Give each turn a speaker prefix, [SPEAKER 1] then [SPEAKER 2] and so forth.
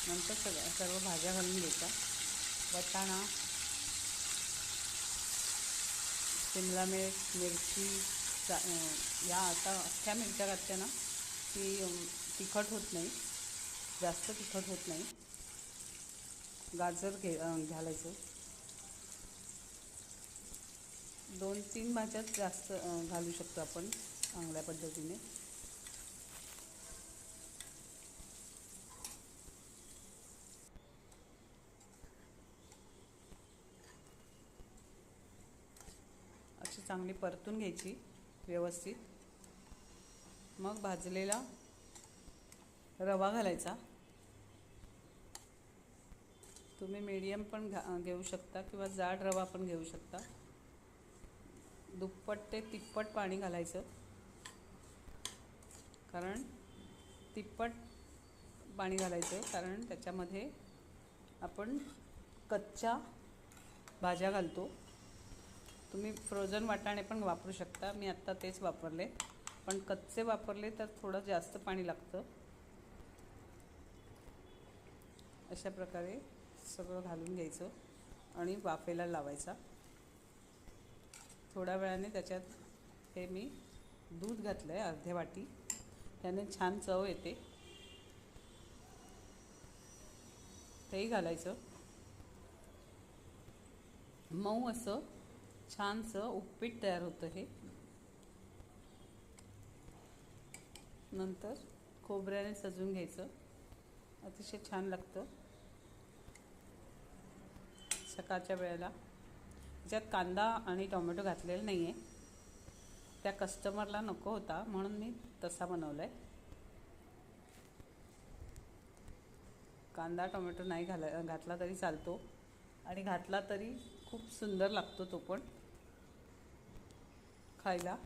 [SPEAKER 1] नंतर सर्व भाज्या घालून घ्यायच्या. वाटाणा, शिमला मिर्च, मिरची, या आता अख्ख्या मिरच्या घातल्या ना की तिखट होत नाही, जास्त तिखट होत नाही. गाजर घालायचं. 2-3 भाज्यात जास्त घालू शकतो आपण चांगल्या पद्धतीने. अशी चांगली परतून घ्यायची व्यवस्थित. मग भाजलेला रवा घालायचा. तुम्ही मीडियम पण घेऊ शकता किंवा जाड रवा पण घेऊ शकता. दुप्पट ते तिप्पट पाणी घालायचं, कारण तिप्पट पाणी घालायचं कारण त्याच्यामध्ये आपण कच्च्या भाज्या घालतो. तुम्ही फ्रोझन वाटाणे पण वापरू शकता. मी आत्ता तेच वापरले, पण कच्चे वापरले तर थोडं जास्त पाणी लागतं. अशा प्रकारे सगळं घालून घ्यायचं आणि वाफेला लावायचा. थोड्या वेळाने त्याच्यात हे मी दूध घातलं आहे अर्ध्या वाटी, त्याने छान चव येते. तेही घालायचं. मऊ असं छानसं उपीट तयार होतं हे. नंतर खोबऱ्याने सजून घ्यायचं, अतिशय छान लागतं सकाळच्या वेळेला. त्याच्यात कांदा आणि टोमॅटो घातलेला नाही आहे, त्या कस्टमरला नको होता म्हणून मी तसा बनवला आहे. कांदा टोमॅटो नाही घातला तरी चालतो, आणि घातला तरी खूप सुंदर लागतो तो पण खायला.